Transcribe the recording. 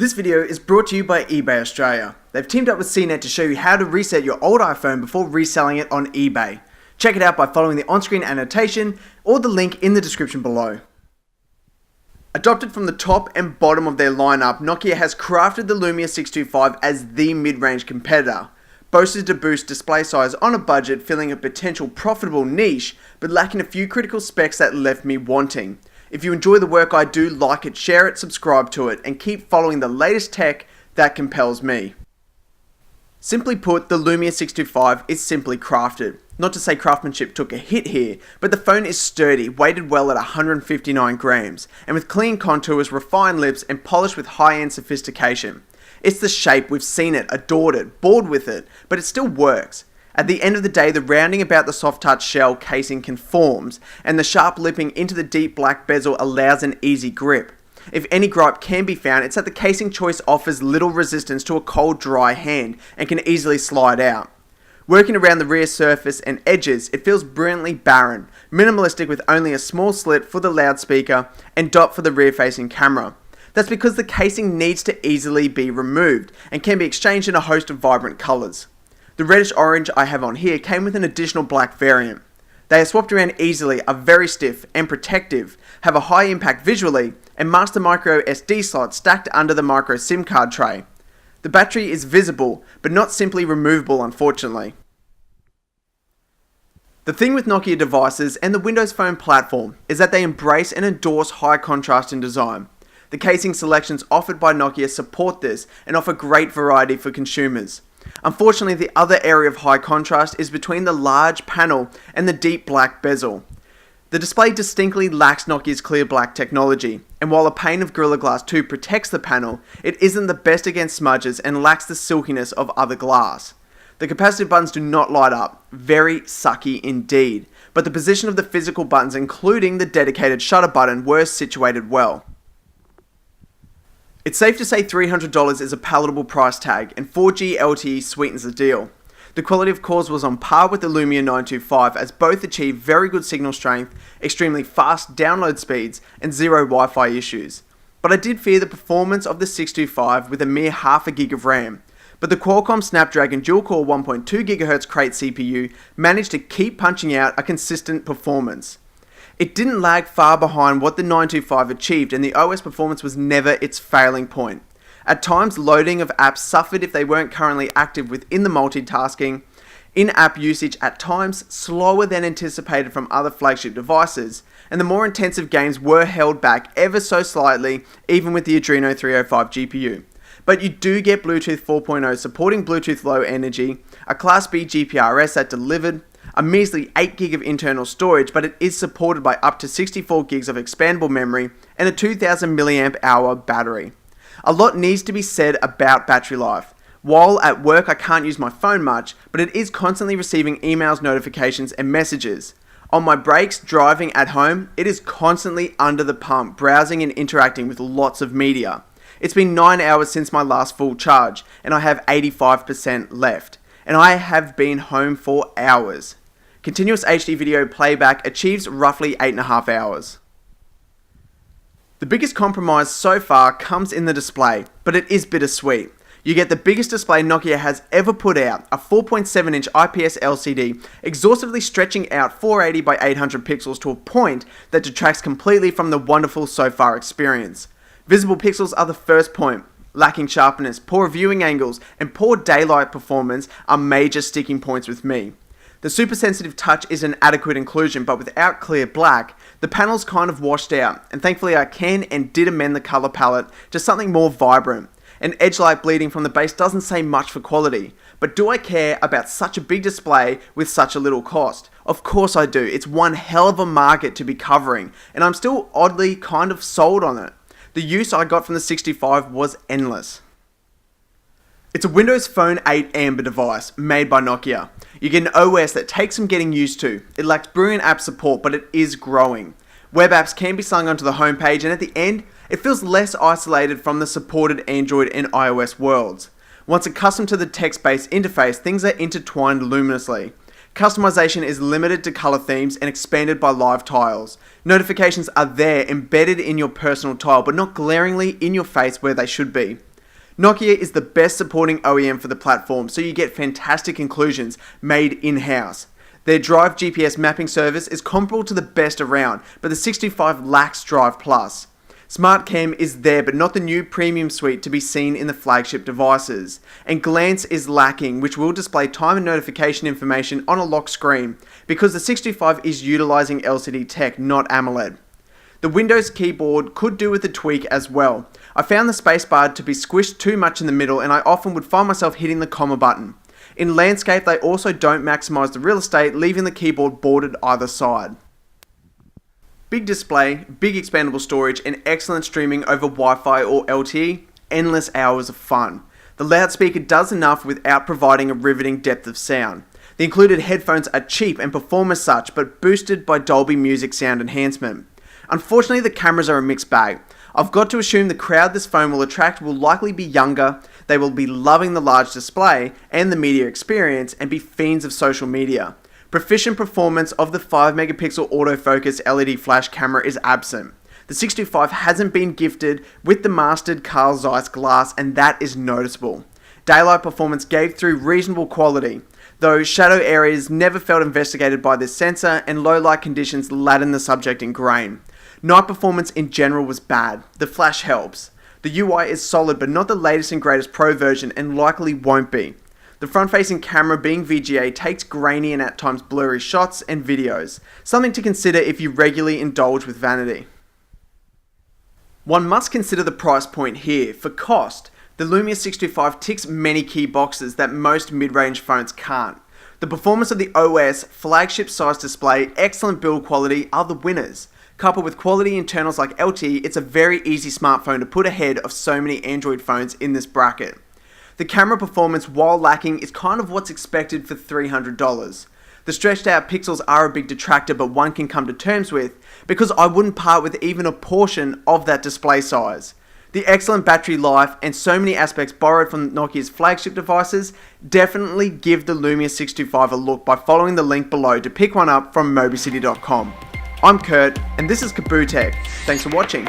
This video is brought to you by eBay Australia. They've teamed up with CNET to show you how to reset your old iPhone before reselling it on eBay. Check it out by following the on-screen annotation or the link in the description below. Adopted from the top and bottom of their lineup, Nokia has crafted the Lumia 625 as the mid-range competitor. Boasted to boost display size on a budget, filling a potential profitable niche, but lacking a few critical specs that left me wanting. If you enjoy the work I do, like it, share it, subscribe to it, and keep following the latest tech that compels me. Simply put, the Lumia 625 is simply crafted. Not to say craftsmanship took a hit here, but the phone is sturdy, weighted well at 159 grams, and with clean contours, refined lips, and polished with high-end sophistication. It's the shape, we've seen it, adored it, bored with it, but it still works. At the end of the day, the rounding about the soft touch shell casing conforms, and the sharp lipping into the deep black bezel allows an easy grip. If any gripe can be found, it's that the casing choice offers little resistance to a cold, dry hand and can easily slide out. Working around the rear surface and edges, it feels brilliantly barren, minimalistic with only a small slit for the loudspeaker and dot for the rear-facing camera. That's because the casing needs to easily be removed and can be exchanged in a host of vibrant colours. The reddish orange I have on here came with an additional black variant. They are swapped around easily, are very stiff and protective, have a high impact visually, and master micro SD slot stacked under the micro SIM card tray. The battery is visible, but not simply removable, unfortunately. The thing with Nokia devices and the Windows Phone platform is that they embrace and endorse high contrast in design. The casing selections offered by Nokia support this and offer great variety for consumers. Unfortunately, the other area of high contrast is between the large panel and the deep black bezel. The display distinctly lacks Nokia's clear black technology, and while a pane of Gorilla Glass 2 protects the panel, it isn't the best against smudges and lacks the silkiness of other glass. The capacitive buttons do not light up, very sucky indeed, but the position of the physical buttons, including the dedicated shutter button, were situated well. It's safe to say $300 is a palatable price tag, and 4G LTE sweetens the deal. The quality of calls was on par with the Lumia 925, as both achieve very good signal strength, extremely fast download speeds, and zero Wi-Fi issues. But I did fear the performance of the 625 with a mere half a gig of RAM. But the Qualcomm Snapdragon dual-core 1.2 GHz Crate CPU managed to keep punching out a consistent performance. It didn't lag far behind what the 925 achieved, and the OS performance was never its failing point. At times, loading of apps suffered if they weren't currently active within the multitasking. In-app usage at times slower than anticipated from other flagship devices, and the more intensive games were held back ever so slightly, even with the Adreno 305 GPU. But you do get Bluetooth 4.0 supporting Bluetooth Low Energy, a Class B GPRS that delivered, a measly 8GB of internal storage, but it is supported by up to 64GB of expandable memory and a 2000 mAh battery. A lot needs to be said about battery life. While at work I can't use my phone much, but it is constantly receiving emails, notifications and messages. On my breaks, driving at home, it is constantly under the pump, browsing and interacting with lots of media. It's been 9 hours since my last full charge, and I have 85% left. And I have been home for hours. Continuous HD video playback achieves roughly 8.5 hours. The biggest compromise so far comes in the display, but it is bittersweet. You get the biggest display Nokia has ever put out, a 4.7-inch IPS LCD, exhaustively stretching out 480 by 800 pixels to a point that detracts completely from the wonderful so far experience. Visible pixels are the first point. Lacking sharpness, poor viewing angles, and poor daylight performance are major sticking points with me. The super sensitive touch is an adequate inclusion, but without clear black, the panel's kind of washed out, and thankfully I can and did amend the colour palette to something more vibrant. An edge light bleeding from the base doesn't say much for quality, but do I care about such a big display with such a little cost? Of course I do. It's one hell of a market to be covering, and I'm still oddly kind of sold on it. The use I got from the 65 was endless. It's a Windows Phone 8 Amber device made by Nokia. You get an OS that takes some getting used to. It lacks brilliant app support, but it is growing. Web apps can be slung onto the homepage, and at the end, it feels less isolated from the supported Android and iOS worlds. Once accustomed to the text-based interface, things are intertwined luminously. Customization is limited to color themes and expanded by live tiles. Notifications are there, embedded in your personal tile, but not glaringly in your face where they should be. Nokia is the best supporting OEM for the platform, so you get fantastic inclusions made in-house. Their Drive GPS mapping service is comparable to the best around, but the 65 lacks Drive Plus. SmartCam is there, but not the new premium suite to be seen in the flagship devices. And Glance is lacking, which will display time and notification information on a lock screen, because the 65 is utilizing LCD tech, not AMOLED. The Windows keyboard could do with a tweak as well. I found the spacebar to be squished too much in the middle, and I often would find myself hitting the comma button. In landscape, they also don't maximize the real estate, leaving the keyboard bordered either side. Big display, big expandable storage, and excellent streaming over Wi-Fi or LTE, endless hours of fun. The loudspeaker does enough without providing a riveting depth of sound. The included headphones are cheap and perform as such, but boosted by Dolby Music sound enhancement. Unfortunately, the cameras are a mixed bag. I've got to assume the crowd this phone will attract will likely be younger, they will be loving the large display and the media experience, and be fiends of social media. Proficient performance of the 5-megapixel autofocus LED flash camera is absent. The 65 hasn't been gifted with the mastered Carl Zeiss glass, and that is noticeable. Daylight performance gave through reasonable quality, though shadow areas never felt investigated by this sensor, and low light conditions ladden the subject in grain. Night performance in general was bad. The flash helps. The UI is solid, but not the latest and greatest Pro version, and likely won't be. The front-facing camera, being VGA, takes grainy and at times blurry shots and videos, something to consider if you regularly indulge with vanity. One must consider the price point here. For cost, the Lumia 65 ticks many key boxes that most mid-range phones can't. The performance of the OS, flagship size display, excellent build quality are the winners. Coupled with quality internals like LTE, it's a very easy smartphone to put ahead of so many Android phones in this bracket. The camera performance, while lacking, is kind of what's expected for $300. The stretched out pixels are a big detractor, but one can come to terms with, because I wouldn't part with even a portion of that display size. The excellent battery life and so many aspects borrowed from Nokia's flagship devices definitely give the Lumia 65 a look by following the link below to pick one up from mobicity.com. I'm Kurt, and this is Kaboo Tech. Thanks for watching.